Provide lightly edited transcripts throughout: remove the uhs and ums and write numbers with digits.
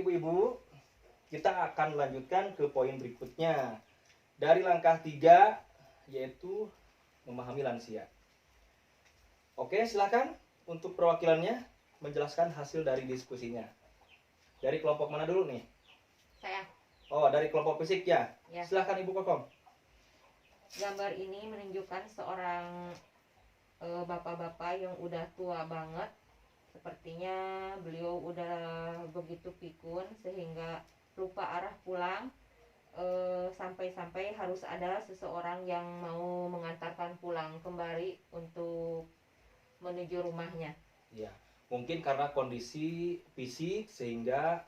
Baik ibu-ibu, kita akan lanjutkan ke poin berikutnya. Dari langkah 3, yaitu memahami lansia. Oke, silakan untuk perwakilannya menjelaskan hasil dari diskusinya. Dari kelompok mana dulu nih? Saya. Oh, dari kelompok fisik ya? Ya. Silakan Ibu Kokom. Gambar ini menunjukkan seorang bapak-bapak yang udah tua banget. Sepertinya beliau udah begitu pikun sehingga lupa arah pulang. Sampai-sampai harus ada seseorang yang mau mengantarkan pulang kembali untuk menuju rumahnya. Ya, mungkin karena kondisi fisik sehingga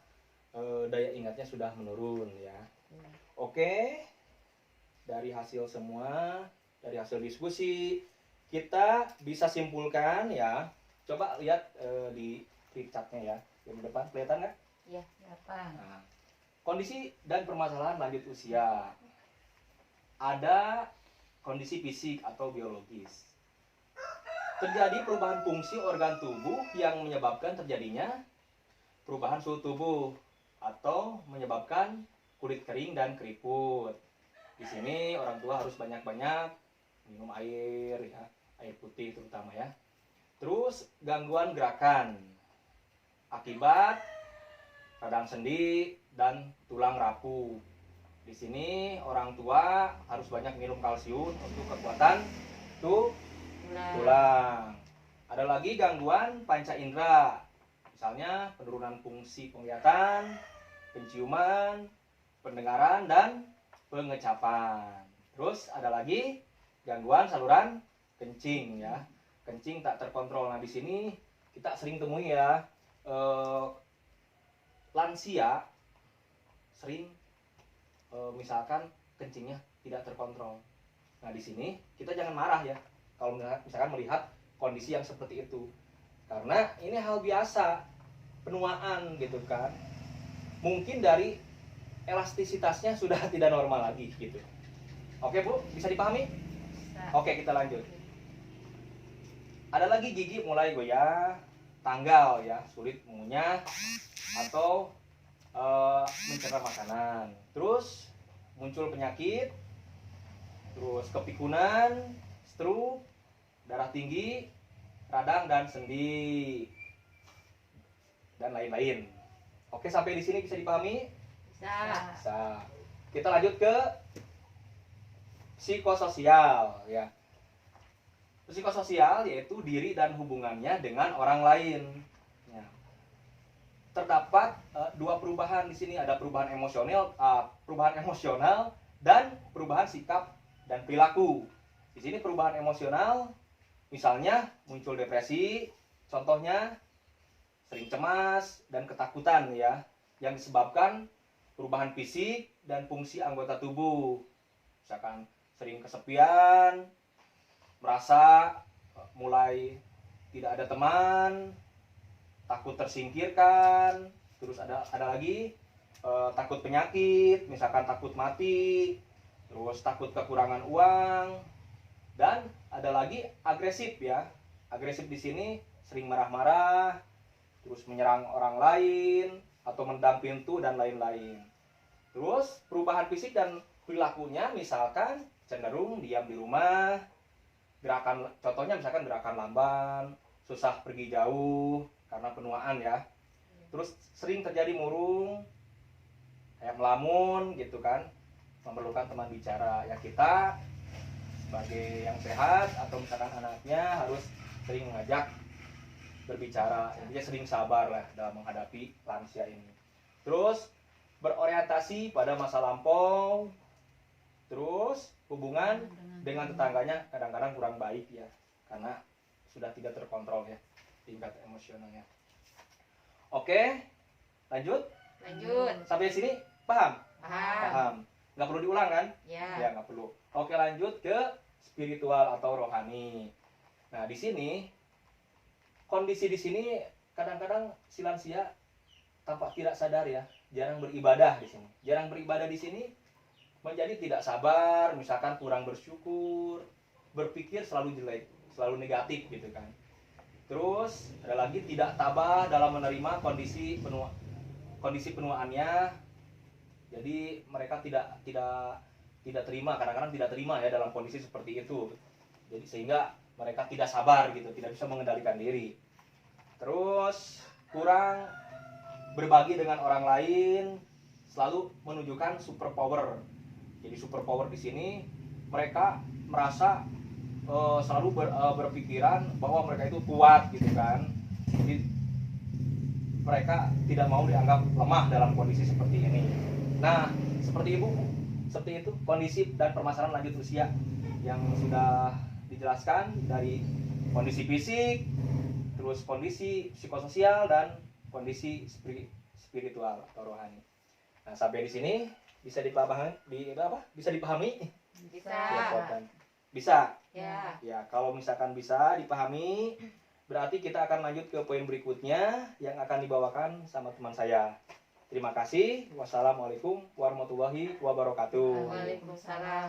daya ingatnya sudah menurun ya. Oke, dari hasil semua, dari hasil diskusi, kita bisa simpulkan ya. Coba lihat di flip chartnya ya, yang depan kelihatan nggak? Iya, kelihatan. Nah, kondisi dan permasalahan lanjut usia. Ada kondisi fisik atau biologis. Terjadi perubahan fungsi organ tubuh yang menyebabkan terjadinya perubahan suhu tubuh atau menyebabkan kulit kering dan keriput. Di sini orang tua harus banyak-banyak minum air ya, air putih terutama ya. Terus gangguan gerakan akibat radang sendi dan tulang rapuh. Di sini orang tua harus banyak minum kalsium untuk kekuatan tulang. Ada lagi gangguan panca indera, misalnya penurunan fungsi penglihatan, penciuman, pendengaran, dan pengecapan. Terus ada lagi gangguan saluran kencing ya, kencing tak terkontrol. Nah di sini kita sering temui ya, lansia sering misalkan kencingnya tidak terkontrol. Nah di sini kita jangan marah ya kalau misalkan melihat kondisi yang seperti itu, karena ini hal biasa penuaan gitu kan. Mungkin dari elastisitasnya sudah tidak normal lagi gitu. Oke Bu, bisa dipahami? Bisa. Oke, kita lanjut. Ada lagi gigi mulai goyah, tanggal ya, sulit mengunyah atau mencerna makanan. Terus muncul penyakit, terus kepikunan, stroke, darah tinggi, radang dan sendi, dan lain-lain. Oke, sampai di sini bisa dipahami? Bisa. Kita lanjut ke psikososial ya. Psikososial yaitu diri dan hubungannya dengan orang lain. Ya. Terdapat dua perubahan di sini, ada perubahan emosional dan perubahan sikap dan perilaku. Di sini perubahan emosional, misalnya muncul depresi, contohnya sering cemas dan ketakutan ya, yang disebabkan perubahan fisik dan fungsi anggota tubuh. Misalkan sering kesepian, merasa mulai tidak ada teman, takut tersingkirkan. Terus ada lagi takut penyakit, misalkan takut mati, terus takut kekurangan uang, dan ada lagi agresif ya. Agresif di sini sering marah-marah, terus menyerang orang lain atau mendam pintu dan lain-lain. Terus perubahan fisik dan perilakunya misalkan cenderung diam di rumah, gerakan contohnya misalkan gerakan lamban, susah pergi jauh karena penuaan ya. Terus sering terjadi murung, kayak melamun gitu kan, memerlukan teman bicara. Ya kita sebagai yang sehat atau misalkan anaknya harus sering mengajak berbicara, intinya sering sabar lah dalam menghadapi lansia ini. Terus berorientasi pada masa lampau, terus hubungan dengan tetangganya kadang-kadang kurang baik ya, karena sudah tidak terkontrol ya tingkat emosionalnya. Oke, lanjut. Sampai sini paham? Paham. Nggak perlu diulang kan? Ya nggak perlu. Oke, lanjut ke spiritual atau rohani. Nah di sini kondisi di sini kadang-kadang si lansia tampak tidak sadar ya, jarang beribadah di sini. Jarang beribadah di sini menjadi tidak sabar, misalkan kurang bersyukur, berpikir selalu jelek, selalu negatif gitu kan. Terus ada lagi tidak tabah dalam menerima kondisi kondisi penuaannya. Jadi mereka tidak terima, kadang-kadang tidak terima ya dalam kondisi seperti itu. Jadi sehingga mereka tidak sabar gitu, tidak bisa mengendalikan diri. Terus kurang berbagi dengan orang lain, selalu menunjukkan super power. Jadi super power di sini mereka merasa selalu berpikiran bahwa mereka itu kuat gitu kan. Jadi mereka tidak mau dianggap lemah dalam kondisi seperti ini. Nah, seperti itu kondisi dan permasalahan lanjut usia yang sudah dijelaskan dari kondisi fisik, terus kondisi psikososial dan kondisi spiritual atau rohani. Nah, sampai di sini bisa dipahami? Bisa dipahami? Bisa. Bisa. Ya. Ya, kalau misalkan bisa dipahami, berarti kita akan lanjut ke poin berikutnya yang akan dibawakan sama teman saya. Terima kasih. Wassalamualaikum warahmatullahi wabarakatuh. Waalaikumsalam